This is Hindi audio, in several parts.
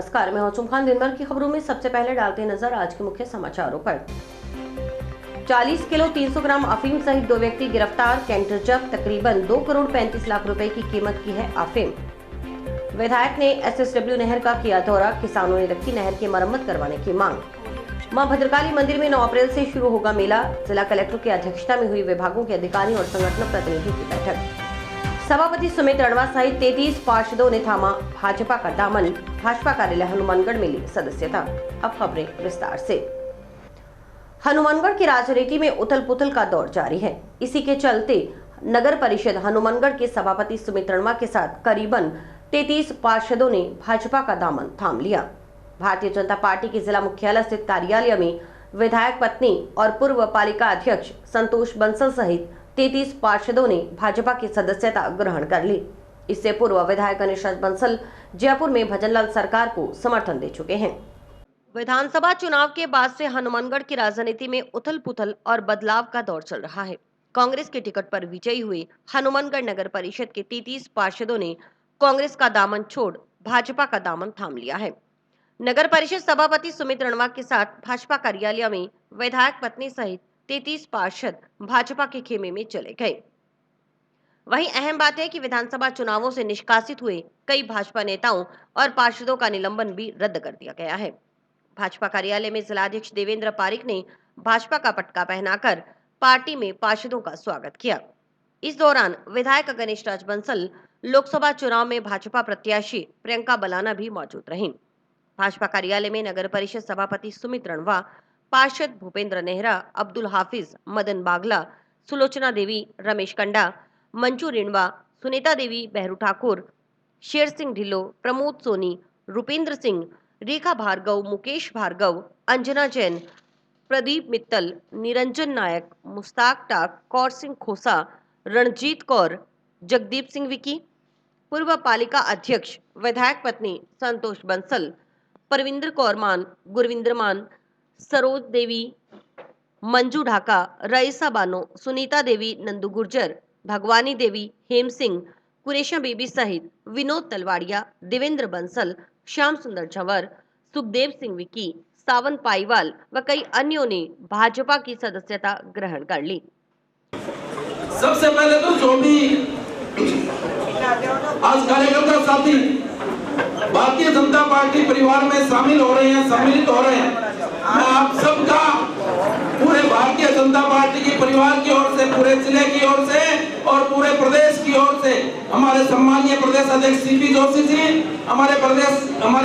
नमस्कार, मैं हूं खान। दिन भर की खबरों में सबसे पहले डालते हैं नजर आज के मुख्य समाचारों पर। 40 किलो 300 ग्राम अफीम सहित 2 व्यक्ति गिरफ्तार। कैंटर जब्त। तकरीबन 2 करोड़ 35 लाख रुपए की कीमत की है अफीम। विधायक ने एसएसडब्ल्यू नहर का किया दौरा। किसानों ने रखी नहर की मरम्मत करवाने की मांग। मां भद्रकाली मंदिर में 9 अप्रैल से शुरू होगा मेला। जिला कलेक्टर की अध्यक्षता में हुई विभागों के अधिकारियों और संगठन प्रतिनिधियों की बैठक। सभापति सुमित रणवा सहित 33 पार्षदों ने थामा भाजपा का दामन। भाजपा कार्यालय हनुमानगढ़ में ली सदस्यता। अब खबरें विस्तार से। हनुमानगढ़ की राजनीति में उथल पुथल का दौर जारी है। इसी के चलते नगर परिषद हनुमानगढ़ के सभापति सुमित रणवा के साथ करीबन 33 पार्षदों ने भाजपा का दामन थाम लिया। भारतीय जनता पार्टी के जिला मुख्यालय स्थित कार्यालय में विधायक पत्नी और पूर्व पालिका अध्यक्ष संतोष बंसल सहित 33 पार्षदों ने भाजपा की सदस्यता ग्रहण कर ली। इससे पूर्व विधायक गणेश राज बंसल जयपुर में भजनलाल सरकार को समर्थन दे चुके हैं। विधानसभा चुनाव के बाद से हनुमानगढ़ की राजनीति में उथल पुथल और बदलाव का दौर चल रहा है। कांग्रेस के टिकट पर विजयी हुए हनुमानगढ़ नगर परिषद के 33 पार्षदों ने कांग्रेस का दामन छोड़ भाजपा का दामन थाम लिया है। नगर परिषद सभापति सुमित रणवा के साथ भाजपा कार्यालय में विधायक पत्नी सहित 33 पार्षद भाजपा के खेमे में चले गए। वहीं अहम बात है कि विधानसभा चुनावों से निष्कासित हुए कई भाजपा नेताओं और पार्षदों का निलंबन भी रद्द कर दिया गया है। भाजपा कार्यालय में जिलाध्यक्ष देवेंद्र पारिक ने भाजपा का पटका पहनाकर पार्टी में पार्षदों का स्वागत किया। इस दौरान विधायक गणेश राज बंसल, लोकसभा चुनाव में भाजपा प्रत्याशी प्रियंका बलाना भी मौजूद रहीं। भाजपा कार्यालय में नगर परिषद सभापति सुमित रणवा, पार्षद भूपेंद्र नेहरा, अब्दुल हाफिज, मदन बागला, सुलोचना देवी, रमेश कंडा, मंजू रिणवा, सुनीता देवी, बहरू ठाकुर, शेर सिंह ढिल्लो, प्रमोद सोनी, रुपेंद्र सिंह, रेखा भार्गव, मुकेश भार्गव, अंजना जैन, प्रदीप मित्तल, निरंजन नायक, मुस्ताक टाक, कौर सिंह खोसा, रणजीत कौर, जगदीप सिंह विकी, पूर्व पालिका अध्यक्ष विधायक पत्नी संतोष बंसल, परविंद्र कौर मान, गुरविंद्र मान, सरोज देवी, मंजू ढाका, रईसा बानो, सुनीता देवी, नंदू गुर्जर, भगवानी देवी, हेम सिंह, कुरेशा बेबी सहित विनोद तलवाड़िया, देवेंद्र बंसल, श्याम सुंदर झंवर, सुखदेव सिंह विकी, सावन पाईवाल व कई अन्यों ने भाजपा की सदस्यता ग्रहण कर ली। सबसे पहले तो जो भी आज कार्यकर्ता साथी भारतीय जनता पार्टी परिवार में शामिल हो रहे हैं, सम्मिलित हो रहे हैं, मैं आप सबका पूरे भारतीय जनता पार्टी की परिवार की ओर से, पूरे जिले की ओर से और पूरे प्रदेश की ओर से हमारे सम्मानीय प्रदेश अध्यक्ष सीपी जोशी जी, हमारे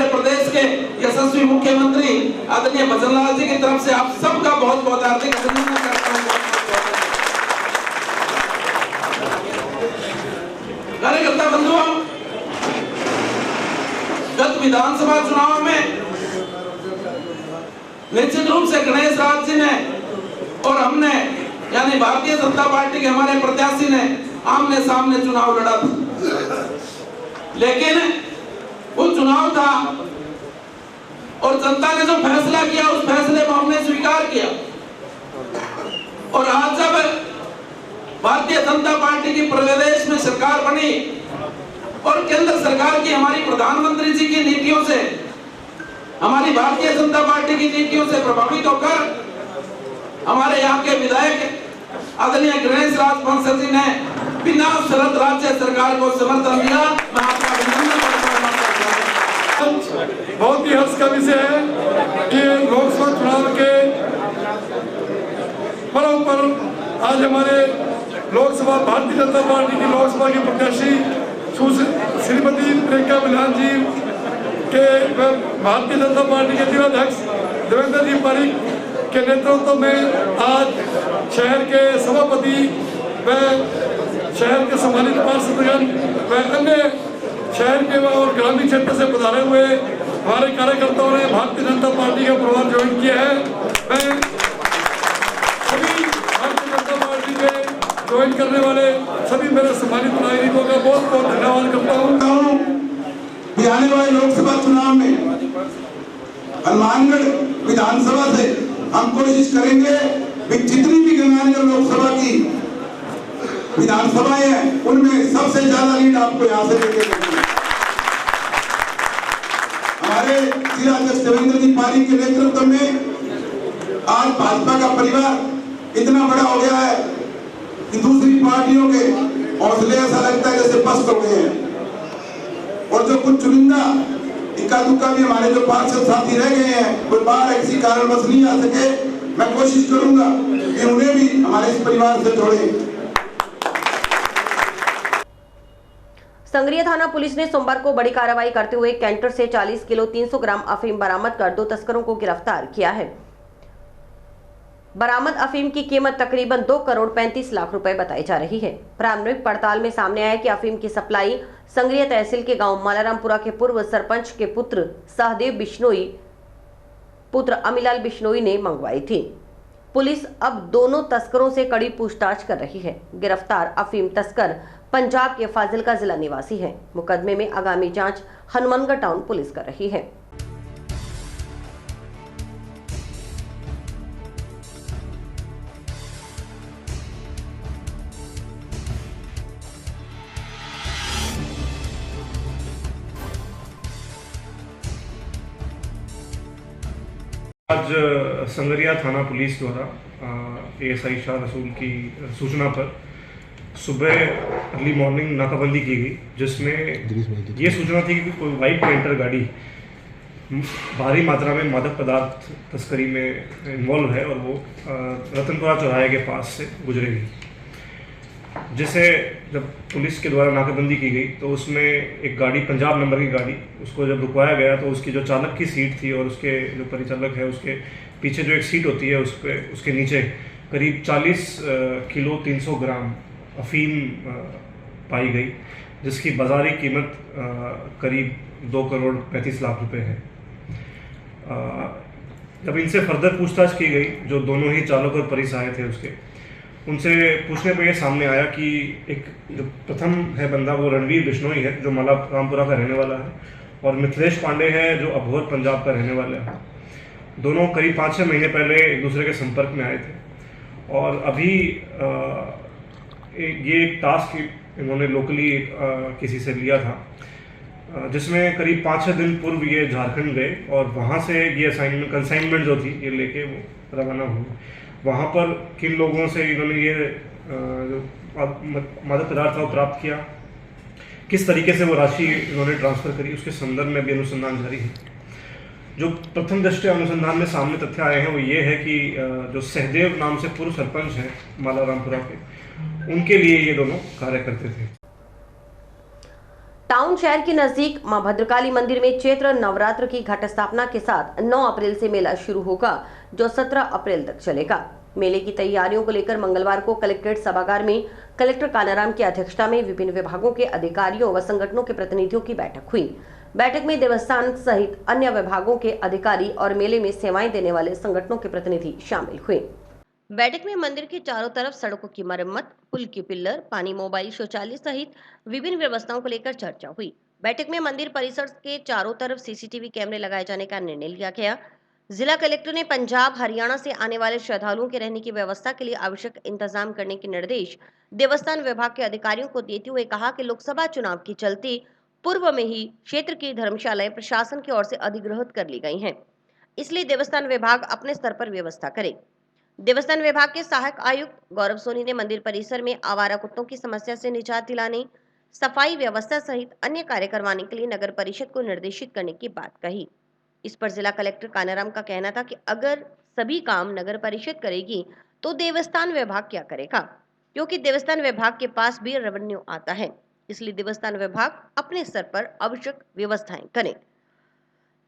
प्रदेश के यशस्वी मुख्यमंत्री आदरणीय भजनलाल जी की तरफ से आप सबका बहुत बहुत हार्दिक अभिनंदन करता हूँ। कार्यकर्ता बंधुओं, गत विधानसभा चुनाव में निश्चित रूप से गणेश राज जी ने और हमने यानी भारतीय जनता पार्टी के हमारे प्रत्याशी ने आमने सामने चुनाव लड़ा था, लेकिन वो चुनाव था और जनता ने जो फैसला किया उस फैसले को हमने स्वीकार किया। और आज जब भारतीय जनता पार्टी की प्रदेश में सरकार बनी और केंद्र सरकार की हमारी प्रधानमंत्री जी की नीतियों से, हमारी भारतीय जनता पार्टी की नीतियों से प्रभावित होकर हमारे यहाँ के विधायक आदरणीय गणेश राज बंसल जी ने बिना शर्त राज्य सरकार को समर्थन दिया। मैं आपका अभिनंदन करता हूँ। बहुत ही हर्ष का विषय है कि लोकसभा चुनाव के पर्व पर आज हमारे लोकसभा भारतीय जनता पार्टी की लोकसभा की प्रत्याशी श्रीमती प्रियंका बलाना जी के भारतीय जनता पार्टी के जिलाध्यक्ष देवेंद्र जी पारिक के नेतृत्व में आज शहर के सभापति व शहर के सम्मानित पार्षदगण व अन्य शहर के और ग्रामीण क्षेत्र से पधारे हुए हमारे कार्यकर्ताओं ने भारतीय जनता पार्टी का परिवार ज्वाइन किया है। मैं सभी भारतीय जनता पार्टी के ज्वाइन करने वाले सभी मेरे सम्मानित नागरिकों का बहुत बहुत धन्यवाद करता हूँ। आने वाले लोकसभा चुनाव में हनुमानगढ़ विधानसभा से हम कोशिश करेंगे कि जितनी भी गंगानगर लोकसभा की विधानसभाएं हैं उनमें सबसे ज्यादा लीड आपको यहाँ से देंगे। हमारे जिला अध्यक्ष देवेंद्र जी पारी के नेतृत्व में आज भाजपा का परिवार इतना बड़ा हो गया है कि दूसरी पार्टियों के हौसले ऐसा लगता है जैसे पस्त हो गए हैं। और जो कुछ चुनिंदा इक्का दुक्का भी हमारे जो पार्षद साथी रह गए हैं, कोई बाहर किसी कारणवश नहीं आ सके, मैं कोशिश करूंगा कि उन्हें भी हमारे इस परिवार से जोड़ें। संगरिया थाना पुलिस ने सोमवार को बड़ी कार्रवाई करते हुए कैंटर से 40 किलो 300 ग्राम अफीम बरामद कर 2 तस्करों को गिरफ्तार किया है। बरामद अफीम की कीमत तकरीबन 2 करोड़ 35 लाख रुपए बताई जा रही है। प्रारंभिक पड़ताल में सामने आया कि अफीम की सप्लाई संगरिया तहसील के गांव मालारामपुरा के पूर्व सरपंच के पुत्र सहदेव बिश्नोई पुत्र अमीलाल बिश्नोई ने मंगवाई थी। पुलिस अब दोनों तस्करों से कड़ी पूछताछ कर रही है। गिरफ्तार अफीम तस्कर पंजाब के फाजिलका जिला निवासी है। मुकदमे में आगामी जांच हनुमानगढ़ टाउन पुलिस कर रही है। आज संगरिया थाना पुलिस द्वारा एएसआई शाह रसूल की सूचना पर सुबह अर्ली मॉर्निंग नाकाबंदी की गई, जिसमें ये सूचना थी कि कोई वाइट कैंटर गाड़ी भारी मात्रा में मादक पदार्थ तस्करी में इन्वॉल्व है और वो रतनपुरा चौराहे के पास से गुजरेगी। जिसे जब पुलिस के द्वारा नाकाबंदी की गई तो उसमें एक गाड़ी, पंजाब नंबर की गाड़ी, उसको जब रुकवाया गया तो उसकी जो चालक की सीट थी और उसके जो परिचालक है उसके पीछे जो एक सीट होती है उसके नीचे करीब 40 किलो 300 ग्राम अफीम पाई गई, जिसकी बाजारी कीमत करीब 2 करोड़ 35 लाख रुपए है। जब इनसे फर्दर पूछताछ की गई, जो दोनों ही चालक और परिसाय थे उनसे पूछने पर यह सामने आया कि एक जो प्रथम है बंदा वो रणवीर बिश्नोई है, जो मालारामपुरा का रहने वाला है, और मिथिलेश पांडे है जो अभोर पंजाब का रहने वाला है। दोनों करीब 5-6 महीने पहले एक दूसरे के संपर्क में आए थे और अभी ये एक टास्क इन्होंने लोकली किसी से लिया था, जिसमें करीब 5-6 दिन पूर्व ये झारखंड गए और वहाँ से ये कंसाइनमेंट जो थी ये लेके वो रवाना हुए। वहाँ पर किन लोगों से इन्होंने ये मादक पदार्थ को प्राप्त किया, किस तरीके से वो राशि इन्होंने ट्रांसफ़र करी, उसके संदर्भ में भी अनुसंधान जारी है। जो प्रथम दृष्टया अनुसंधान में सामने तथ्य आए हैं वो ये है कि जो सहदेव नाम से पूर्व सरपंच हैं मालारामपुरा के, उनके लिए ये दोनों कार्य करते थे। टाउन शहर के नजदीक मां भद्रकाली मंदिर में चैत्र नवरात्र की घट स्थापना के साथ 9 अप्रैल से मेला शुरू होगा, जो 17 अप्रैल तक चलेगा। मेले की तैयारियों को लेकर मंगलवार को कलेक्ट्रेट सभागार में कलेक्टर कानाराम की अध्यक्षता में विभिन्न विभागों के अधिकारियों व संगठनों के प्रतिनिधियों की बैठक हुई। बैठक में देवस्थान सहित अन्य विभागों के अधिकारी और मेले में सेवाएं देने वाले संगठनों के प्रतिनिधि शामिल हुए। बैठक में मंदिर के चारों तरफ सड़कों की मरम्मत, पुल की पिल्लर, पानी, मोबाइल, शौचालय सहित विभिन्न व्यवस्थाओं को लेकर चर्चा हुई। बैठक में मंदिर परिसर के चारों तरफ सीसीटीवी कैमरे लगाए जाने का निर्णय लिया गया। जिला कलेक्टर ने पंजाब, हरियाणा से आने वाले श्रद्धालुओं के रहने की व्यवस्था के लिए आवश्यक इंतजाम करने के निर्देश देवस्थान विभाग के अधिकारियों को देते हुए कहा कि लोकसभा चुनाव के चलते पूर्व में ही क्षेत्र की धर्मशालाएं प्रशासन की ओर से अधिग्रहित कर ली गई हैं, इसलिए देवस्थान विभाग अपने स्तर पर व्यवस्था करे। देवस्थान विभाग के सहायक आयुक्त गौरव सोनी ने मंदिर परिसर में आवारा कुत्तों की समस्या से निजात दिलाने, सफाई व्यवस्था सहित अन्य कार्य करवाने के लिए नगर परिषद को निर्देशित करने की बात कही। इस पर जिला कलेक्टर कानाराम का कहना था कि अगर सभी काम नगर परिषद करेगी तो देवस्थान विभाग क्या करेगा, क्योंकि देवस्थान विभाग के पास भी रेवेन्यू आता है, इसलिए देवस्थान विभाग अपने स्तर पर आवश्यक व्यवस्थाएं करे।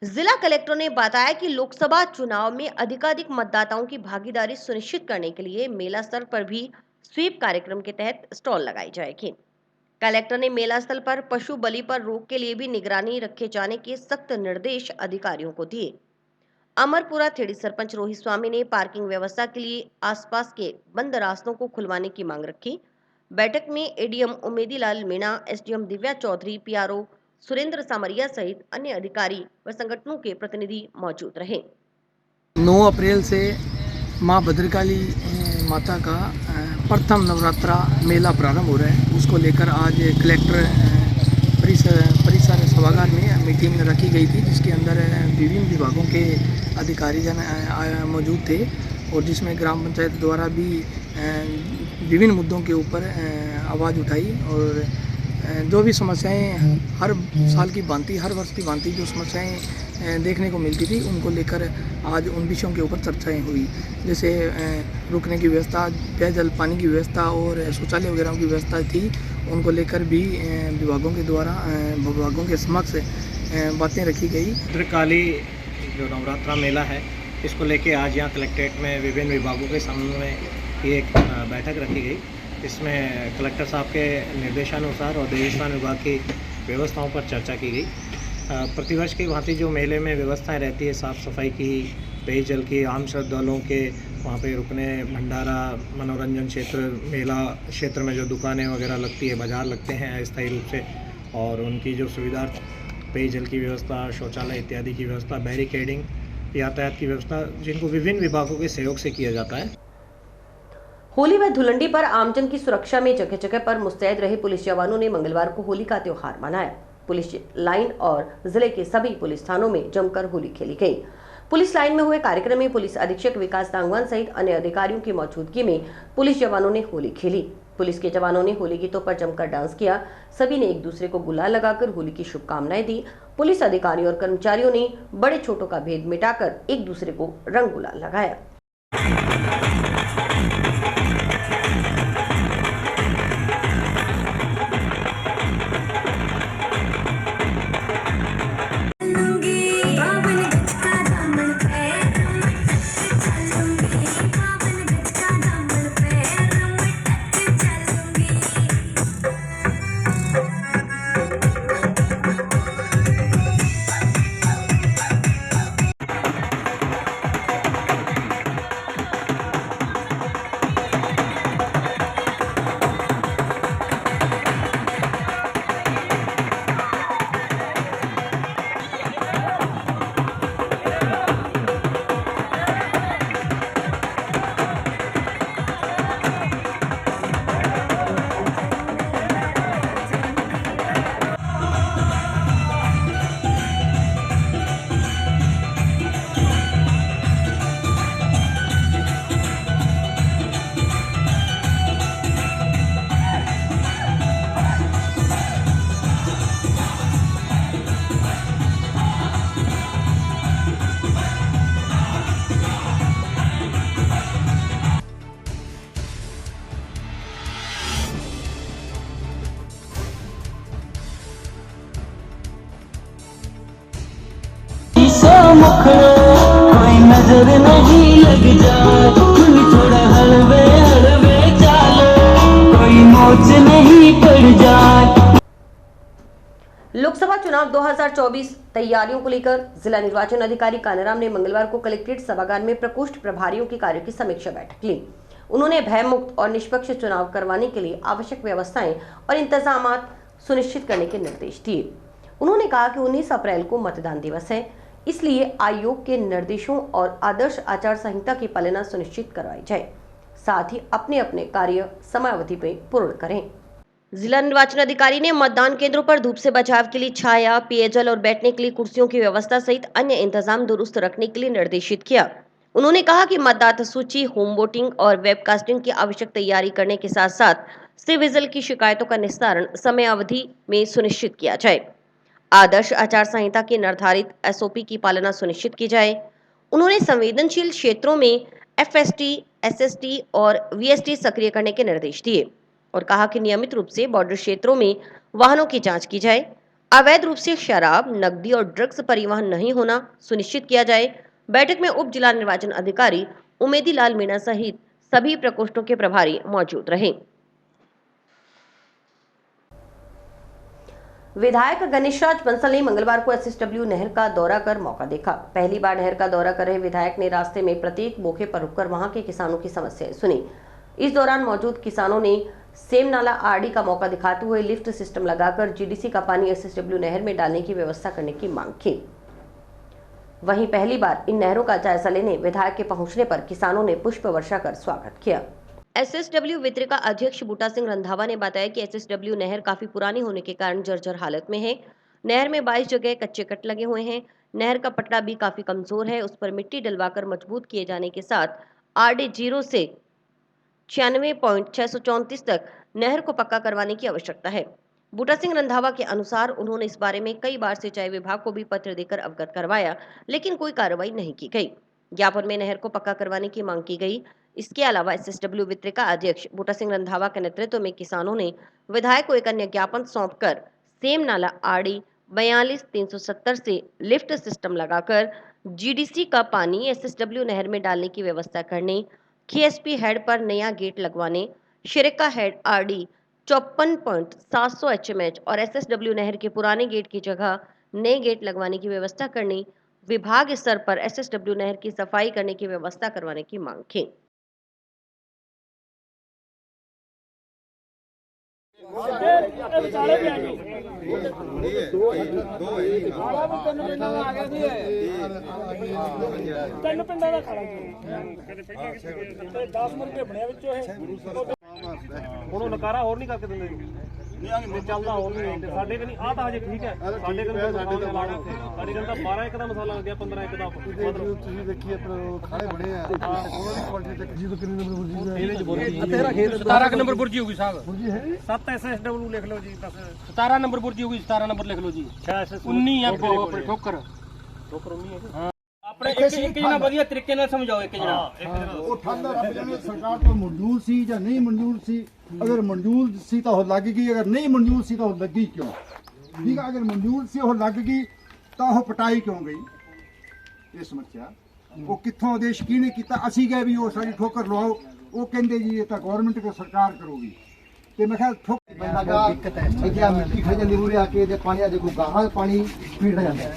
जिला कलेक्टर ने बताया कि लोकसभा चुनाव में अधिकाधिक मतदाताओं की भागीदारी सुनिश्चित करने के लिए मेला स्तर पर भी स्वीप कार्यक्रम के तहत स्टॉल लगाई जाएगी। कलेक्टर ने मेला स्थल पर पशु बलि पर रोक के लिए भी निगरानी रखे जाने के सख्त निर्देश अधिकारियों को दिए। अमरपुरा थेड़ी सरपंच रोहित स्वामी ने पार्किंग व्यवस्था के लिए आसपास के बंद रास्तों को खुलवाने की मांग रखी। बैठक में एडीएम उमेदी लाल मीणा, एसडीएम दिव्या चौधरी, पीआरओ सुरेंद्र सामरिया सहित अन्य अधिकारी व संगठनों के प्रतिनिधि मौजूद रहे। 9 अप्रैल से मां भद्रकाली माता का प्रथम नवरात्रा मेला प्रारंभ हो रहा है। उसको लेकर आज कलेक्टर परिसर सभागार में मीटिंग रखी गई थी, जिसके अंदर विभिन्न विभागों के अधिकारी जन मौजूद थे और जिसमें ग्राम पंचायत द्वारा भी विभिन्न मुद्दों के ऊपर आवाज़ उठाई और जो भी समस्याएं हर साल की भांति, हर वर्ष की भांति जो समस्याएं देखने को मिलती थी, उनको लेकर आज उन विषयों के ऊपर चर्चाएं हुई। जैसे रुकने की व्यवस्था, पेयजल पानी की व्यवस्था और शौचालय वगैरह की व्यवस्था थी, उनको लेकर भी विभागों के द्वारा विभागों के समक्ष बातें रखी गई। भद्रकाली जो नवरात्रा मेला है, इसको लेके आज यहाँ कलेक्ट्रेट में विभिन्न विभागों के सामने एक बैठक रखी गई। इसमें कलेक्टर साहब के निर्देशानुसार और देवस्थान विभाग की व्यवस्थाओं पर चर्चा की गई। प्रतिवर्ष की भांति जो मेले में व्यवस्थाएं रहती है, साफ़ सफाई की, पेयजल की, आम श्रद्धालुओं के वहाँ पे रुकने, भंडारा, मनोरंजन क्षेत्र, मेला क्षेत्र में जो दुकानें वगैरह लगती है, बाज़ार लगते हैं अस्थायी रूप से, और उनकी जो सुविधा, पेयजल की व्यवस्था, शौचालय इत्यादि की व्यवस्था, बैरिकेडिंग, यातायात की व्यवस्था, जिनको विभिन्न विभागों के सहयोग से किया जाता है। होली व धुलंडी पर आमजन की सुरक्षा में जगह जगह पर मुस्तैद रहे पुलिस जवानों ने मंगलवार को होली का त्योहार मनाया। पुलिस लाइन और जिले के सभी पुलिस थानों में जमकर होली खेली गई। पुलिस लाइन में हुए कार्यक्रम में पुलिस अधीक्षक विकास तांगवान सहित अन्य अधिकारियों की मौजूदगी में पुलिस जवानों ने होली खेली। पुलिस के जवानों ने होली गीतों पर जमकर डांस किया। सभी ने एक दूसरे को गुलाल लगाकर होली की शुभकामनाएं दी। पुलिस अधिकारियों और कर्मचारियों ने बड़े छोटों का भेद मिटाकर एक दूसरे को रंग गुलाल लगाया। कोई नजर नहीं लग जाए, थोड़ा हलवे हलवे चालो, कोई मोच नहीं पड़ जाए। लोकसभा चुनाव 2024 तैयारियों को लेकर जिला निर्वाचन अधिकारी कानाराम ने मंगलवार को कलेक्ट्रेट सभागार में प्रकोष्ठ प्रभारियों के कार्यों की समीक्षा बैठक ली। उन्होंने भयमुक्त और निष्पक्ष चुनाव करवाने के लिए आवश्यक व्यवस्थाएं और इंतजाम सुनिश्चित करने के निर्देश दिए। उन्होंने कहा कि 19 अप्रैल को मतदान दिवस है, इसलिए आयोग के निर्देशों और आदर्श आचार संहिता की पालना सुनिश्चित करवाई जाए। साथ ही अपने अपने कार्य समयावधि में पूर्ण करें। जिला निर्वाचन अधिकारी ने मतदान केंद्रों पर धूप से बचाव के लिए छाया, पेयजल और बैठने के लिए कुर्सियों की व्यवस्था सहित अन्य इंतजाम दुरुस्त रखने के लिए निर्देशित किया। उन्होंने कहा कि मतदाता सूची, होम वोटिंग और वेबकास्टिंग की आवश्यक तैयारी करने के साथ साथ सी विजिल की शिकायतों का निस्तारण समयावधि में सुनिश्चित किया जाए। आदर्श आचार संहिता के निर्धारित एसओपी की पालना सुनिश्चित की जाए। उन्होंने संवेदनशील क्षेत्रों में एफएसटी, एसएसटी और वीएसटी सक्रिय करने के निर्देश दिए और कहा कि नियमित रूप से बॉर्डर क्षेत्रों में वाहनों की जांच की जाए। अवैध रूप से शराब, नकदी और ड्रग्स परिवहन नहीं होना सुनिश्चित किया जाए। बैठक में उप जिला निर्वाचन अधिकारी उमेदी लाल मीणा सहित सभी प्रकोष्ठों के प्रभारी मौजूद रहे। विधायक गणेशराज बंसल ने मंगलवार को एसएसडब्ल्यू नहर का दौरा कर मौका देखा। पहली बार नहर का दौरा कर रहे विधायक ने रास्ते में प्रत्येक बोखे पर रुककर वहां के किसानों की समस्याएं सुनी। इस दौरान मौजूद किसानों ने सेम नाला आरडी का मौका दिखाते हुए लिफ्ट सिस्टम लगाकर जीडीसी का पानी एसएसडब्ल्यू नहर में डालने की व्यवस्था करने की मांग की। वहीं पहली बार इन नहरों का जायजा लेने विधायक के पहुंचने पर किसानों ने पुष्प वर्षा कर स्वागत किया। एसएसडब्ल्यू वित्रिका अध्यक्ष बूटा सिंह रंधावा ने बताया कि एसएसडब्ल्यू नहर काफी पुरानी होने के कारण जर्जर हालत में है। नहर में 22 जगह कच्चे कट लगे हुए हैं। नहर का पटड़ा भी काफी कमजोर है, उस पर मिट्टी डलवाकर मजबूत किए जाने के साथ RD 0 से 96.634 तक नहर को पक्का करवाने की आवश्यकता है। बूटा सिंह रंधावा के अनुसार उन्होंने इस बारे में कई बार सिंचाई विभाग को भी पत्र देकर अवगत करवाया, लेकिन कोई कार्रवाई नहीं की गई। ज्ञापन में नहर को पक्का करवाने की मांग की गई। इसके अलावा SSW वित्रिका अध्यक्ष बूटा सिंह रंधावा के नेतृत्व में किसानों ने विधायक को एक अन्य ज्ञापन सौंपकर सेम नाला RD 42-370 से लिफ्ट सिस्टम लगाकर GDC का पानी SSW नहर में डालने की व्यवस्था करने, KSP हेड पर नया गेट लगवाने, शिरका हेड RD 54.700 HMH और SSW नहर के पुराने गेट की जगह नए गेट लगवाने की व्यवस्था करने, विभाग स्तर पर SSW नहर की सफाई करने की व्यवस्था करवाने की मांग की। ਹੁਣ ਨਕਾਰਾ ਹੋਰ ਨਹੀਂ ਕਰਕੇ ਦਿੰਦੇ ਨਹੀਂ ਚੱਲਦਾ ਹੋਰ ਨਹੀਂ ਸਾਡੇ ਕੋਲ ਆਹ ਤਾਂ ਹਜੇ ਠੀਕ ਹੈ ਸਾਡੇ ਕੋਲ ਸਾਡੇ ਕੋਲ ਤਾਂ 12 ਇੱਕ ਦਾ ਮਸਾਲਾ ਲੱਗਿਆ 15 ਇੱਕ ਦਾ ਮਤਲਬ ਤੁਸੀਂ ਦੇਖੀ ਆਪਣਾ ਖਾਣੇ ਬਣੇ ਆ ਉਹਨਾਂ ਦੀ ਕੁਆਲਿਟੀ ਤੱਕ ਜੀ ਤੋਂ ਕਿੰਨੇ ਨੰਬਰ ਬੁਰਜੀ ਹੈ ਇਹਦੇ ਚ ਬੁਰਜੀ ਤੇਰਾ ਖੇਤ 17 ਨੰਬਰ ਬੁਰਜੀ ਹੋਊਗੀ ਸਾਹਿਬ ਬੁਰਜੀ ਹੈ 7 SSW ਲਿਖ ਲਓ ਜੀ ਬਸ 17 ਨੰਬਰ ਬੁਰਜੀ ਹੋਊਗੀ 17 ਨੰਬਰ ਲਿਖ ਲਓ ਜੀ 19 ਆ ਆਪਣੇ ਠੋਕਰ 19 ਹੈ ਆਪਣੇ ਇੱਕ ਜਣਾ ਵਧੀਆ ਤਰੀਕੇ ਨਾਲ ਸਮਝਾਓ ਇੱਕ ਜਣਾ ਉਹ ਠੰਡਾ ਰੱਬ ਜਾਣੇ ਸਰਕਾਰ ਤੋਂ ਮਨਜ਼ੂਰ ਸੀ ਜਾਂ ਨਹੀਂ ਮਨਜ਼ੂਰ ਸੀ ਅਗਰ ਮਨਜ਼ੂਰ ਸੀ ਤਾਂ ਉਹ ਲੱਗ ਗਈ ਅਗਰ ਨਹੀਂ ਮਨਜ਼ੂਰ ਸੀ ਤਾਂ ਉਹ ਲੱਗੀ ਕਿਉਂ ਠੀਕ ਹੈ ਅਗਰ ਮਨਜ਼ੂਰ ਸੀ ਉਹ ਲੱਗ ਗਈ ਤਾਂ ਉਹ ਪਟਾਈ ਕਿਉਂ ਗਈ ਇਹ ਸਮੱਸਿਆ ਉਹ ਕਿੱਥੋਂ ਆਦੇਸ਼ ਕਿਹਨੇ ਕੀਤਾ ਅਸੀਂ ਗਏ ਵੀ ਉਹ ਸਾਡੀ ਠੋਕਰ ਲਵਾਓ ਉਹ ਕਹਿੰਦੇ ਜੀ ਇਹ ਤਾਂ ਗਵਰਨਮੈਂਟ ਕੋ ਸਰਕਾਰ ਕਰੂਗੀ ਤੇ ਮੈਂ ਕਿਹਾ ਠੋਕ ਦਿੱਕਤ ਹੈ ਇਹ ਮਿੱਟੀ ਖਾ ਜਾਂਦੀ ਮੂਰੇ ਆ ਕੇ ਤੇ ਪਾਣੀ ਆ ਦੇਖੋ ਗਾਹਾਂ ਪਾਣੀ ਪੀੜ ਜਾਂਦਾ ਹੈ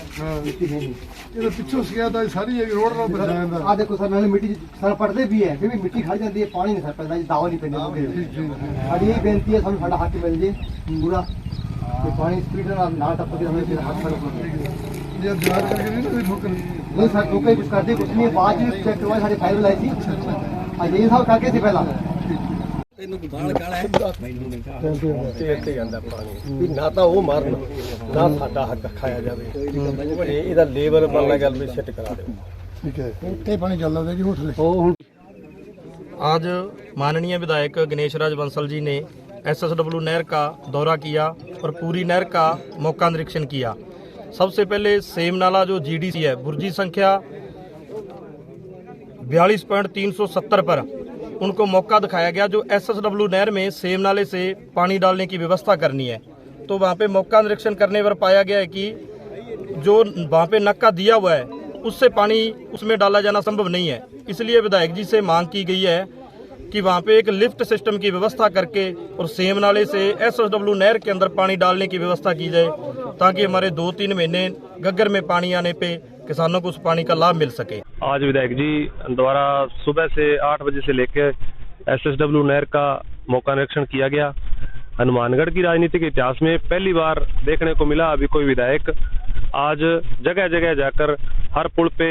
ਮਿੱਟੀ ਹੈ ਨਹੀਂ ਇਹ ਪਿੱਛੋਂ ਸਿਆ ਤਾਂ ਸਾਰੀ ਇਹ ਰੋਡ ਨਾਲ ਬਚਾ ਜਾਂਦਾ ਆ ਦੇਖੋ ਸਰ ਨਾਲੇ ਮਿੱਟੀ ਸਰ ਪੜਦੇ ਵੀ ਹੈ ਫਿਰ ਵੀ ਮਿੱਟੀ ਖਾ ਜਾਂਦੀ ਹੈ ਪਾਣੀ ਨਹੀਂ ਸਰ ਪੈਂਦਾ ਜੀ ਦਾਵਾ ਨਹੀਂ ਪੈਂਦਾ ਸਾਡੀ ਇਹ ਬੇਨਤੀ ਹੈ ਸਾਨੂੰ ਸਾਡਾ ਹੱਕ ਮਿਲ ਜੇ ਪੂਰਾ ਤੇ ਪਾਣੀ ਸਪੀਡ ਨਾਲ ਟੱਪ ਕੇ ਹमें ਫਿਰ ਹੱਕ ये ध्यान करके नहीं ठोकर नहीं सर ठोकर कुछ करते कुछ नहीं बाद में चेक करवाए सारे फाइल लाई थी अजय साहब करके थी पहला ਇਹਨੂੰ ਗਾਲ ਕਾਲਾ ਹੈ ਤੇ ਜਾਂਦਾ ਪਾਣੀ ਵੀ ਨਾ ਤਾਂ ਉਹ ਮਾਰਨ ਨਾ ਸਾਡਾ ਹੱਕ ਖਾਇਆ ਜਾਵੇ ਇਹਦਾ ਲੇਬਰ ਬਣਨਾ ਗੱਲ ਵੀ ਸੈੱਟ ਕਰਾ ਦਿਓ ਠੀਕ ਹੈ ਉੱਤੇ ਪਾਣੀ ਚੱਲਦਾ ਜੀ ਹੋਠਲੇ ਉਹ आज माननीय विधायक गणेश राज बंसल जी ने SSW नहर का दौरा किया और पूरी नहर का मौका निरीक्षण किया। सबसे पहले सेम नाला जो GDC है बुर्जी संख्या 42.370 पर उनको मौका दिखाया गया जो SSW नहर में सेम नाले से पानी डालने की व्यवस्था करनी है। तो वहाँ पे मौका निरीक्षण करने पर पाया गया है कि जो वहाँ पे नक्का दिया हुआ है उससे पानी उसमें डाला जाना संभव नहीं है। इसलिए विधायक जी से मांग की गई है कि वहाँ पे एक लिफ्ट सिस्टम की व्यवस्था करके और सेम नाले से SSW नहर के अंदर पानी डालने की व्यवस्था की जाए ताकि हमारे 2-3 महीने गग्गर में पानी आने पे किसानों को उस पानी का लाभ मिल सके। आज विधायक जी द्वारा सुबह से 8 बजे से लेकर SSW नहर का मौका निरीक्षण किया गया। हनुमानगढ़ की राजनीति के इतिहास में पहली बार देखने को मिला अभी कोई विधायक आज जगह जगह जाकर हर पुल पे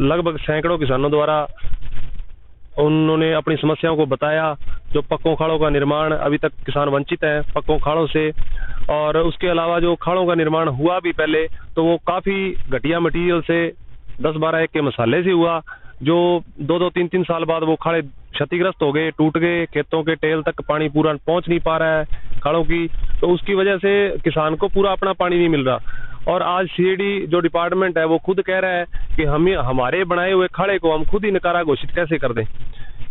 लगभग सैकड़ों किसानों द्वारा उन्होंने अपनी समस्याओं को बताया। जो पक्कों खाड़ों का निर्माण अभी तक किसान वंचित हैं पक्कों खाड़ों से, और उसके अलावा जो खाड़ों का निर्माण हुआ भी पहले तो वो काफ़ी घटिया मटीरियल से 10-12 एक के मसाले से हुआ, जो 2-2, 3-3 साल बाद वो खाड़े क्षतिग्रस्त हो गए, टूट गए, खेतों के टेल तक पानी पूरा पहुंच नहीं पा रहा है खाड़ों की, तो उसकी वजह से किसान को पूरा अपना पानी नहीं मिल रहा। और आज CID जो डिपार्टमेंट है वो खुद कह रहा है कि हमारे बनाए हुए खाड़े को हम खुद ही नकारा घोषित कैसे कर दें।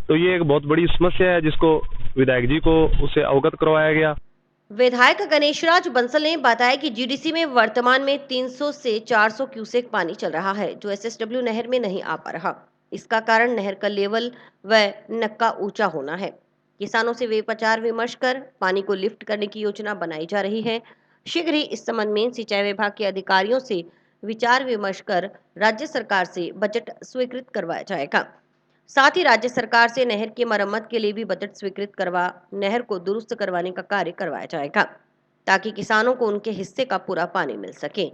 तो ये एक बहुत बड़ी समस्या है जिसको विधायक जी को उससे अवगत करवाया गया। विधायक गणेशराज बंसल ने बताया कि GDC में वर्तमान में 300 से 400 क्यूसेक पानी चल रहा है जो SSW नहर में नहीं आ पा रहा। इसका कारण नहर का लेवल व नक्का ऊंचा होना है। किसानों से विचार विमर्श कर पानी को लिफ्ट करने की योजना बनाई जा रही है। शीघ्र ही इस संबंध में सिंचाई विभाग के अधिकारियों से विचार विमर्श कर राज्य सरकार से बजट स्वीकृत करवाया जाएगा। साथ ही राज्य सरकार से नहर की मरम्मत के लिए भी बजट स्वीकृत करवा नहर को दुरुस्त करवाने का कार्य करवाया जाएगा ताकि किसानों को उनके हिस्से का पूरा पानी मिल सके।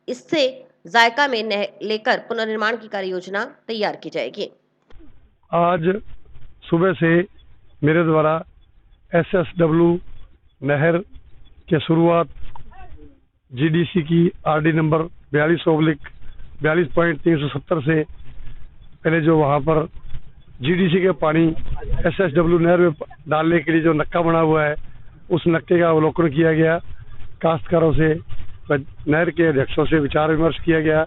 इससे जायका में लेकर पुनर्निर्माण की कार्य योजना तैयार की जाएगी। आज सुबह से मेरे द्वारा SSW नहर की शुरुआत जीडीसी की आरडी नंबर 42/42.370 से पहले जो वहाँ पर जीडीसी के पानी एसएसडब्ल्यू नहर में डालने के लिए जो नक्का बना हुआ है, उस नक्के का अवलोकन किया गया। काश्तकारों से, नहर के अध्यक्षों से विचार विमर्श किया गया।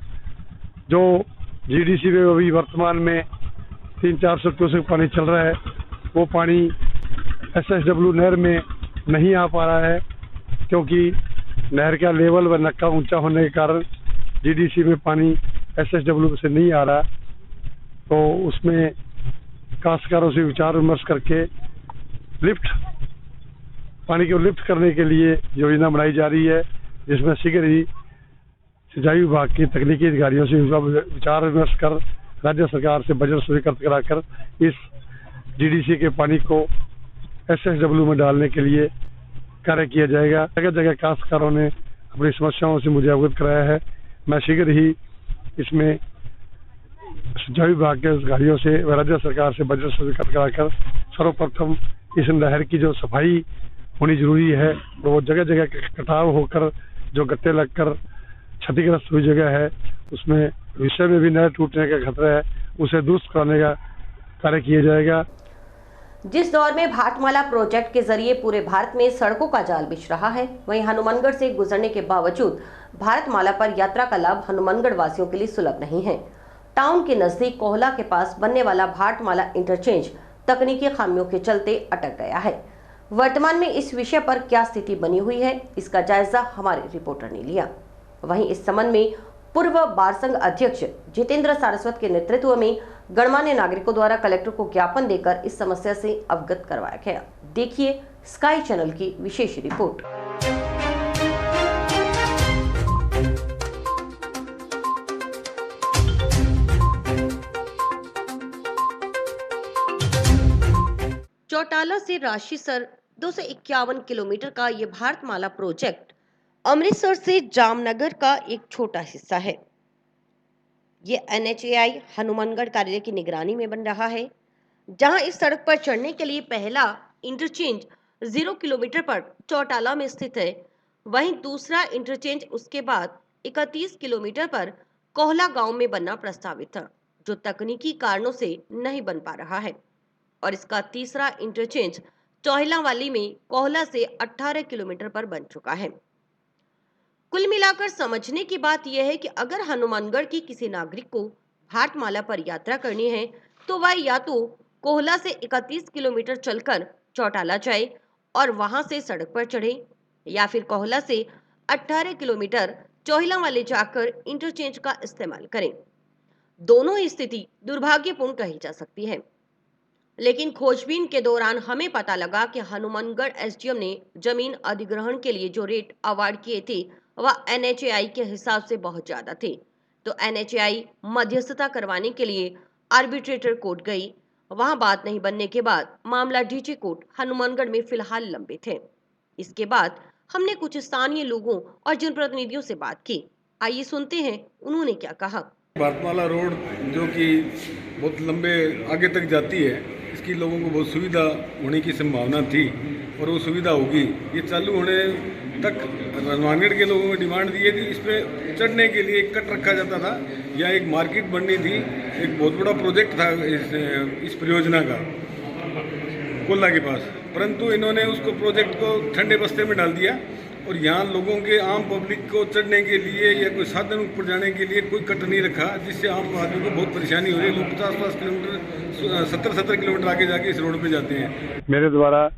जो जीडीसी में अभी वर्तमान में 300-400 क्यूसेक पानी चल रहा है, वो पानी एसएसडब्ल्यू नहर में नहीं आ पा रहा है, क्योंकि नहर का लेवल व नक्का ऊंचा होने के कारण जीडीसी में पानी एसएसडब्ल्यू से नहीं आ रहा। तो उसमें काश्तकारों से विचार विमर्श करके पानी को लिफ्ट करने के लिए योजना बनाई जा रही है, जिसमें शीघ्र ही सिंचाई विभाग के तकनीकी अधिकारियों से विचार विमर्श कर राज्य सरकार से बजट स्वीकृत कराकर इस जीडीसी के पानी को एसएसडब्ल्यू में डालने के लिए कार्य किया जाएगा। जगह जगह काश्तकारों ने अपनी समस्याओं से मुझे अवगत कराया है। मैं शीघ्र ही इसमें सिंचाई विभाग के अधिकारियों से व राज्य सरकार से बजट स्वीकृत कराकर सर्वप्रथम इस नहर की जो सफाई होनी जरूरी है, वो जगह जगह कटाव होकर जो गत्ते लगकर क्षतिग्रस्त हुई जगह है, उसमें विषय में भी नहर टूटने का खतरा है, उसे दुरुस्त कराने का कार्य किया जाएगा। जिस दौर में भाटमाला प्रोजेक्ट के जरिए पूरे भारत में सड़कों का जाल बिछ रहा है, वहीं हनुमानगढ़ से गुजरने के बावजूद भारतमाला पर यात्रा का लाभ हनुमानगढ़ वासियों के लिए सुलभ नहीं है। टाउन के नजदीक कोहला के पास बनने वाला भाटमाला इंटरचेंज तकनीकी खामियों के चलते अटक गया है। वर्तमान में इस विषय पर क्या स्थिति बनी हुई है, इसका जायजा हमारे रिपोर्टर ने लिया। वहीं इस संबंध में पूर्व बार संघ अध्यक्ष जितेंद्र सारस्वत के नेतृत्व में गणमान्य नागरिकों द्वारा कलेक्टर को ज्ञापन देकर इस समस्या से अवगत करवाया गया। देखिए स्काई चैनल की विशेष रिपोर्ट। चौटाला से राशीसर 251 किलोमीटर का ये भारतमाला प्रोजेक्ट अमृतसर से जामनगर का एक छोटा हिस्सा है। ये NHAI हनुमानगढ़ कार्यालय की निगरानी में बन रहा है, जहां इस सड़क पर चढ़ने के लिए पहला इंटरचेंज 0 किलोमीटर पर चौटाला में स्थित है। वहीं दूसरा इंटरचेंज उसके बाद 31 किलोमीटर पर कोहला गांव में बनना प्रस्तावित था, जो तकनीकी कारणों से नहीं बन पा रहा है। और इसका तीसरा इंटरचेंज चौहिलावाली में कोहला से 18 किलोमीटर पर बन चुका है। कुल मिलाकर समझने की बात यह है कि अगर हनुमानगढ़ की किसी नागरिक को भारतमाला पर यात्रा करनी है, तो वह या तो कोहला से 31 किलोमीटर चलकर चौटाला जाए और वहां से सड़क पर चढ़े, या फिर कोहला से 18 किलोमीटर चौहिलावाली जाकर इंटरचेंज का इस्तेमाल करें। दोनों ही स्थिति दुर्भाग्यपूर्ण कही जा सकती है। लेकिन खोजबीन के दौरान हमें पता लगा कि हनुमानगढ़ एसडीएम ने जमीन अधिग्रहण के लिए जो रेट अवार्ड किए थे वह NHAI के हिसाब से बहुत ज्यादा थे। तो NHAI मध्यस्थता करवाने के लिए आर्बिट्रेटर कोर्ट गई। वहां बात नहीं बनने के बाद मामला डीजी कोर्ट हनुमानगढ़ में फिलहाल लंबित है। इसके बाद हमने कुछ स्थानीय लोगों और जनप्रतिनिधियों से बात की। आइए सुनते हैं उन्होंने क्या कहा। भारतमाला रोड जो कि बहुत लंबे आगे तक जाती है, इसकी लोगों को बहुत सुविधा होने की संभावना थी और वो सुविधा होगी। ये चालू होने तक हनुमानगढ़ के लोगों की डिमांड दी थी, इस पर चढ़ने के लिए एक कट रखा जाता था या एक मार्केट बननी थी। एक बहुत बड़ा प्रोजेक्ट था इस परियोजना का कोल्ला के पास, परंतु इन्होंने उसको प्रोजेक्ट को ठंडे बस्ते में डाल दिया और यहाँ लोगों के आम पब्लिक को चढ़ने के लिए या कोई साधन ऊपर जाने के लिए कोई कट नहीं रखा, जिससे आम आदमी को बहुत परेशानी हो रही है। लोग 50-50 किलोमीटर 70-70 किलोमीटर आगे जाके इस रोड पे जाते हैं। मेरे द्वारा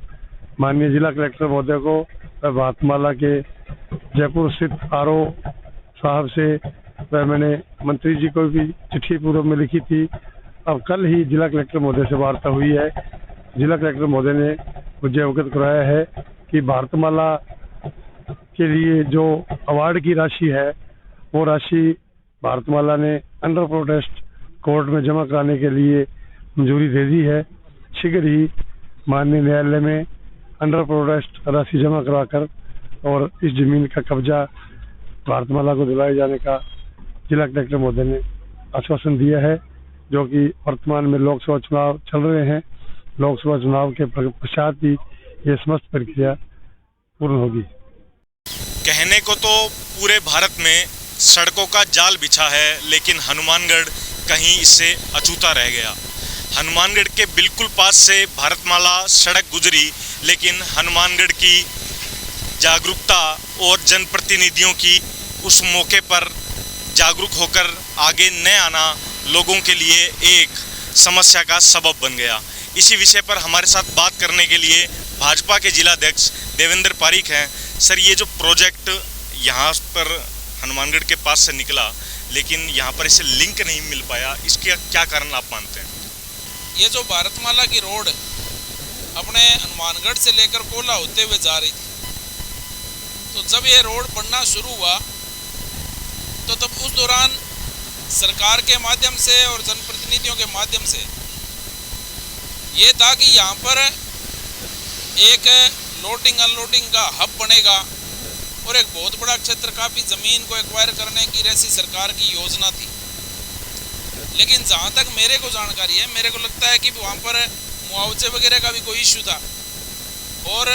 माननीय जिला कलेक्टर महोदय को भारतमाला के जयपुर स्थित RO साहब से मैंने मंत्री जी को भी चिट्ठी पूर्व में लिखी थी। अब कल ही जिला कलेक्टर महोदय से वार्ता हुई है। जिला कलेक्टर महोदय ने मुझे अवगत कराया है कि भारतमाला के लिए जो अवार्ड की राशि है, वो राशि भारतमाला ने अंडर प्रोटेस्ट कोर्ट में जमा कराने के लिए मंजूरी दे दी है। शीघ्र ही माननीय न्यायालय में अंडर प्रोटेस्ट राशि जमा कराकर और इस जमीन का कब्जा भारतमाला को दिलाए जाने का जिला कलेक्टर महोदय ने आश्वासन दिया है, जो कि वर्तमान में लोकसभा चुनाव चल रहे हैं। लोकसभा चुनाव के पश्चात ही ये समस्त प्रक्रिया पूर्ण होगी। कहने को तो पूरे भारत में सड़कों का जाल बिछा है, लेकिन हनुमानगढ़ कहीं इससे अछूता रह गया। हनुमानगढ़ के बिल्कुल पास से भारतमाला सड़क गुजरी, लेकिन हनुमानगढ़ की जागरूकता और जनप्रतिनिधियों की उस मौके पर जागरूक होकर आगे न आना लोगों के लिए एक समस्या का सबब बन गया। इसी विषय पर हमारे साथ बात करने के लिए भाजपा के जिलाध्यक्ष देवेंद्र पारीक हैं। सर, ये जो प्रोजेक्ट यहाँ पर हनुमानगढ़ के पास से निकला, लेकिन यहाँ पर इसे लिंक नहीं मिल पाया, इसके क्या कारण आप मानते हैं? ये जो भारतमाला की रोड अपने हनुमानगढ़ से लेकर कोला होते हुए जा रही थी, तो जब ये रोड बनना शुरू हुआ तो तब उस दौरान सरकार के माध्यम से और जनप्रतिनिधियों के माध्यम से ये था कि यहाँ पर एक लोडिंग अनलोडिंग का हब बनेगा और एक बहुत बड़ा क्षेत्र काफ़ी ज़मीन को एक्वायर करने की ऐसी सरकार की योजना थी। लेकिन जहाँ तक मेरे को जानकारी है, मेरे को लगता है कि वहाँ पर मुआवजे वगैरह का भी कोई इश्यू था और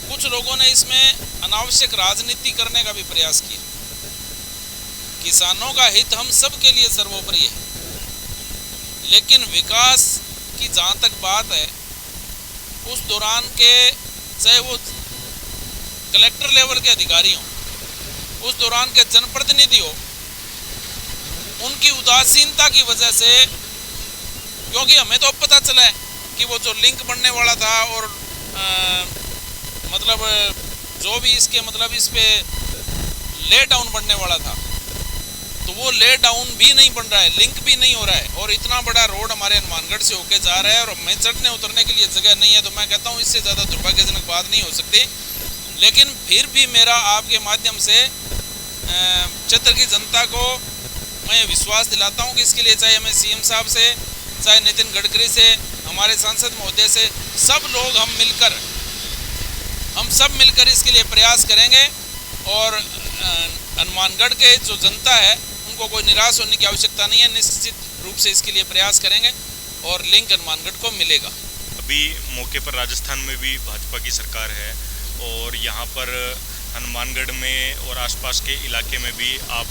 कुछ लोगों ने इसमें अनावश्यक राजनीति करने का भी प्रयास किया। किसानों का हित हम सब के लिए सर्वोपरि है, लेकिन विकास की जहाँ तक बात है, उस दौरान के चाहे वो कलेक्टर लेवल के अधिकारी हों, उस दौरान के जनप्रतिनिधि हो, उनकी उदासीनता की वजह से, क्योंकि हमें तो अब पता चला है कि वो जो लिंक बनने वाला था और मतलब जो भी इसके मतलब इस पे ले डाउन बनने वाला था, तो वो ले डाउन भी नहीं बन रहा है, लिंक भी नहीं हो रहा है और इतना बड़ा रोड हमारे हनुमानगढ़ से होके जा रहा है और हमें चढ़ने उतरने के लिए जगह नहीं है। तो मैं कहता हूँ इससे ज़्यादा दुर्भाग्यजनक बात नहीं हो सकती। लेकिन फिर भी मेरा आपके माध्यम से क्षेत्र की जनता को मैं विश्वास दिलाता हूँ कि इसके लिए चाहे हमें सीएम साहब से, चाहे नितिन गडकरी से, हमारे सांसद महोदय से, सब लोग हम सब मिलकर इसके लिए प्रयास करेंगे और हनुमानगढ़ के जो जनता है उनको कोई निराश होने की आवश्यकता नहीं है। निश्चित रूप से इसके लिए प्रयास करेंगे और लिंक हनुमानगढ़ को मिलेगा। अभी मौके पर राजस्थान में भी भाजपा की सरकार है और यहाँ पर हनुमानगढ़ में और आसपास के इलाके में भी आप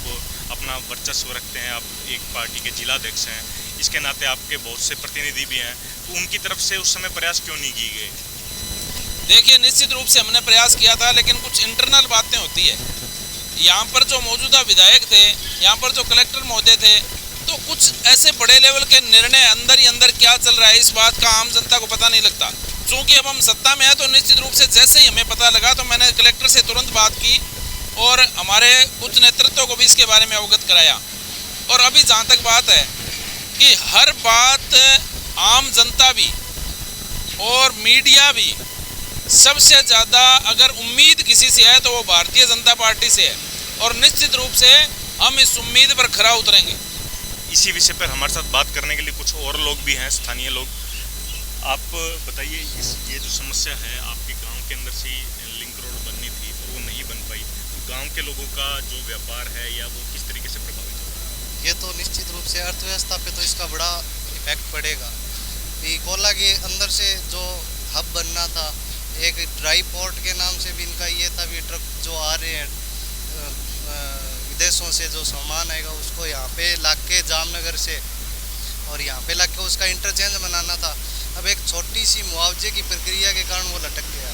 अपना वर्चस्व रखते हैं, आप एक पार्टी के जिलाध्यक्ष हैं, इसके नाते आपके बहुत से प्रतिनिधि भी हैं, तो उनकी तरफ से उस समय प्रयास क्यों नहीं किए गए? देखिए, निश्चित रूप से हमने प्रयास किया था, लेकिन कुछ इंटरनल बातें होती है। यहाँ पर जो मौजूदा विधायक थे, यहाँ पर जो कलेक्टर महोदय थे, तो कुछ ऐसे बड़े लेवल के निर्णय अंदर ही अंदर क्या चल रहा है इस बात का आम जनता को पता नहीं लगता। चूँकि अब हम सत्ता में हैं तो निश्चित रूप से जैसे ही हमें पता लगा तो मैंने कलेक्टर से तुरंत बात की और हमारे उच्च नेतृत्व को भी इसके बारे में अवगत कराया। और अभी जहाँ तक बात है कि हर बात आम जनता भी और मीडिया भी सबसे ज़्यादा अगर उम्मीद किसी से है तो वो भारतीय जनता पार्टी से है और निश्चित रूप से हम इस उम्मीद पर खरा उतरेंगे। इसी विषय पर हमारे साथ बात करने के लिए कुछ और लोग भी हैं, स्थानीय लोग। आप बताइए, ये जो समस्या है, आपके गांव के अंदर से लिंक रोड बननी थी और वो नहीं बन पाई, तो गांव के लोगों का जो व्यापार है या वो किस तरीके से प्रभावित होगा? ये तो निश्चित रूप से अर्थव्यवस्था पे तो इसका बड़ा इफेक्ट पड़ेगा। कोला के अंदर से जो हब बनना था, एक ड्राई पोर्ट के नाम से भी इनका ये था भी ट्रक जो आ रहे हैं विदेशों से जो सामान आएगा उसको यहाँ पे ला के जामनगर से और यहाँ पे ला के उसका इंटरचेंज बनाना था। अब एक छोटी सी मुआवजे की प्रक्रिया के कारण वो लटक गया।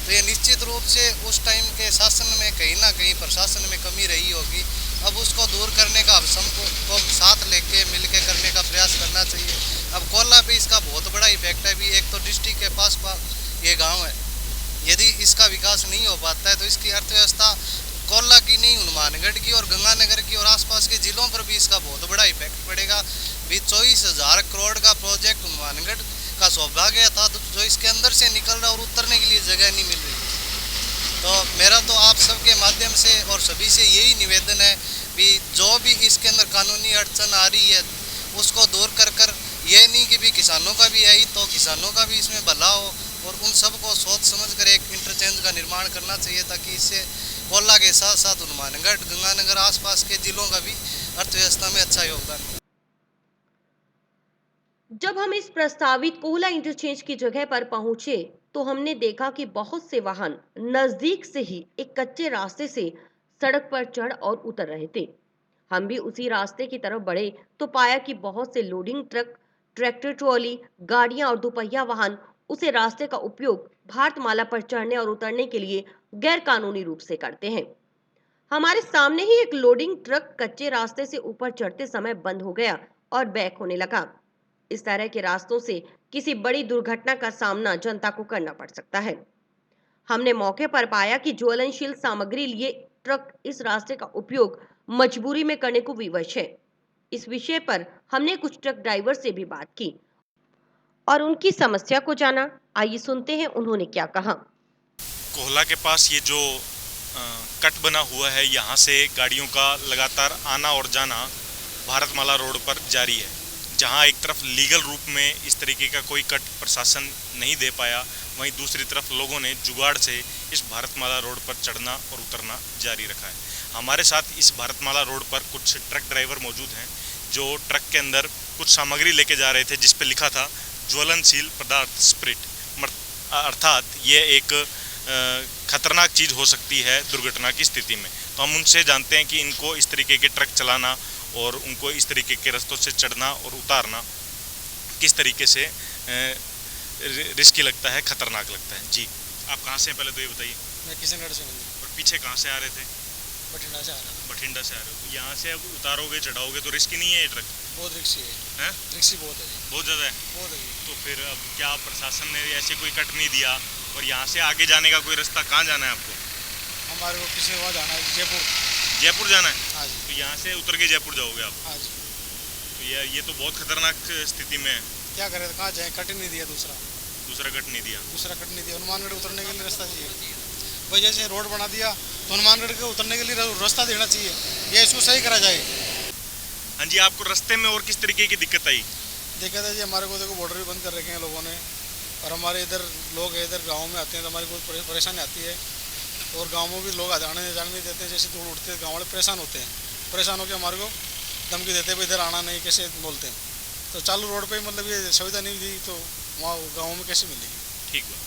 तो ये निश्चित रूप से उस टाइम के शासन में कहीं ना कहीं प्रशासन में कमी रही होगी। अब उसको दूर करने का सबको साथ लेके मिलके करने का प्रयास करना चाहिए। अब कोला पे इसका बहुत बड़ा इफेक्ट है भी। एक तो डिस्ट्रिक्ट के पास ये गांव है, यदि इसका विकास नहीं हो पाता है तो इसकी अर्थव्यवस्था कोला की नहीं, हनुमानगढ़ की और गंगानगर की और आसपास के जिलों पर भी इसका बहुत बड़ा इफेक्ट पड़ेगा। भी 24,000 करोड़ का प्रोजेक्ट हनुमानगढ़ का सौभाग्य था तो जो इसके अंदर से निकल रहा और उतरने के लिए जगह नहीं मिल रही। तो मेरा तो आप सबके माध्यम से और सभी से यही निवेदन है भी जो भी इसके अंदर कानूनी अड़चन आ रही है उसको दूर कर ये नहीं कि भी किसानों का भी आई तो किसानों का भी इसमें भला हो और उन सबको सोच समझ कर एक इंटरचेंज का निर्माण करना चाहिए ताकि इससे कोला के साथ साथ हनुमानगढ़, गंगानगर आसपास के जिलों का भी अर्थव्यवस्था में अच्छा योगदान। जब हम इस प्रस्तावित कोहला इंटरचेंज की जगह पर पहुंचे तो हमने देखा कि बहुत से वाहन नजदीक से ही एक कच्चे रास्ते से सड़क पर चढ़ और उतर रहे थे। हम भी उसी रास्ते की तरफ बढ़े तो पाया कि बहुत से लोडिंग ट्रक, ट्रैक्टर ट्रॉली, गाड़ियां और दोपहिया वाहन उसे रास्ते का उपयोग भारतमाला पर चढ़ने और उतरने के लिए गैर कानूनी रूप से करते हैं। हमारे सामने ही एक लोडिंग ट्रक कच्चे रास्ते से ऊपर चढ़ते समय बंद हो गया और बैक होने लगा। इस तरह के रास्तों से किसी बड़ी दुर्घटना का सामना जनता को करना पड़ सकता है। हमने मौके पर पाया कि ज्वलनशील सामग्री लिए ट्रक इस रास्ते का उपयोग मजबूरी में करने को विवश है। इस विषय पर हमने कुछ ट्रक ड्राइवर से भी बात की और उनकी समस्या को जाना। आइए सुनते हैं उन्होंने क्या कहा। कोहला के पास ये जो कट बना हुआ है, यहाँ से गाड़ियों का लगातार आना और जाना भारतमाला रोड पर जारी है। जहाँ एक तरफ लीगल रूप में इस तरीके का कोई कट प्रशासन नहीं दे पाया, वहीं दूसरी तरफ लोगों ने जुगाड़ से इस भारतमाला रोड पर चढ़ना और उतरना जारी रखा है। हमारे साथ इस भारतमाला रोड पर कुछ ट्रक ड्राइवर मौजूद हैं जो ट्रक के अंदर कुछ सामग्री लेके जा रहे थे जिस पे लिखा था ज्वलनशील पदार्थ स्प्रिट, अर्थात ये एक खतरनाक चीज़ हो सकती है दुर्घटना की स्थिति में। तो हम उनसे जानते हैं कि इनको इस तरीके के ट्रक चलाना और उनको इस तरीके के रास्तों से चढ़ना और उतारना किस तरीके से रिस्की लगता है, खतरनाक लगता है। जी, आप कहाँ से हैं पहले तो ये बताइए। मैं किशनगढ़ से हूँ। और पीछे कहाँ से आ रहे थे? बठिंडा से आ रहा हूँ। बठिंडा से आ रहे हो। यहाँ से अब उतारोगे चढ़ाओगे तो रिस्की नहीं है ये ट्रक? बहुत रिस्की है। रिस्की बहुत है। बहुत ज़्यादा है? बहुत है। तो फिर अब क्या प्रशासन ने ऐसे कोई कट नहीं दिया और यहाँ से आगे जाने का कोई रास्ता? कहाँ जाना है आपको? हमारे को किसी वहाँ जाना है, जयपुर। जयपुर जाना है? हाँ जी। तो यहाँ से उतर के जयपुर जाओगे आप? हाँ जी। तो ये तो बहुत खतरनाक स्थिति में है। क्या करें, कहाँ जाए, कट नहीं दिया दूसरा कट नहीं दिया। हनुमानगढ़ उतरने के लिए रास्ता चाहिए। भाई जैसे रोड बना दिया तो हनुमानगढ़ के उतरने के लिए रास्ता देना चाहिए, ये इसको सही करा जाए। हाँ जी, आपको रास्ते में और किस तरीके की दिक्कत आई? दिक्कत है जी, हमारे को देखो बॉर्डर भी बंद कर रखे हैं लोगों ने, और हमारे इधर लोग इधर गाँव में आते हैं तो हमारी बहुत परेशानी आती है, और गाँव में भी लोग आने जाने नहीं देते हैं। जैसे दूर उठते हैं गाँव वाले परेशान होते हैं, परेशान होकर हमारे को धमकी देते हैं, इधर आना नहीं, कैसे बोलते हैं। तो चालू रोड पे मतलब ये सुविधा नहीं दी तो वहाँ गाँव में कैसे मिलेगी? ठीक है,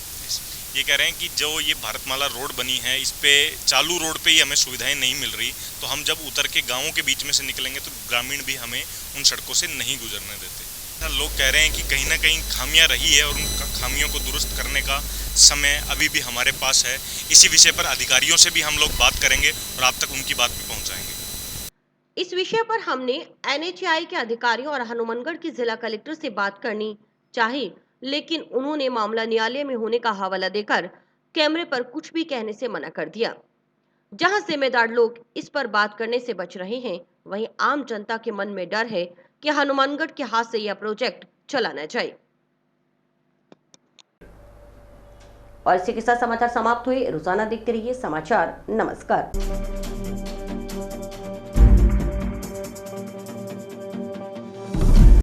ये कह रहे हैं कि जो ये भारतमाला रोड बनी है इस पे चालू रोड पे ही हमें सुविधाएं नहीं मिल रही, तो हम जब उतर के गाँवों के बीच में से निकलेंगे तो ग्रामीण भी हमें उन सड़कों से नहीं गुजरने देते। लोग कह रहे हैं कि कहीं ना कहीं खामियां रही है और उन खामियों को दुरुस्त करने का समय अभी भी हमारे पास है। इसी विषय पर अधिकारियों से भी हम लोग बात करेंगे और आप तक उनकी बात भी पहुंचाएंगे। इस विषय पर हमने NHAI के अधिकारियों और हनुमानगढ़ के जिला कलेक्टर से बात करनी चाही, लेकिन उन्होंने मामला न्यायालय में होने का हवाला देकर कैमरे पर कुछ भी कहने से मना कर दिया। जहां जिम्मेदार लोग इस पर बात करने से बच रहे हैं, वहीं आम जनता के मन में डर है कि हनुमानगढ़ के हाथ से यह प्रोजेक्ट चला न जाए। और इसी के साथ समाचार समाप्त हुए। रोजाना देखते रहिए समाचार। नमस्कार।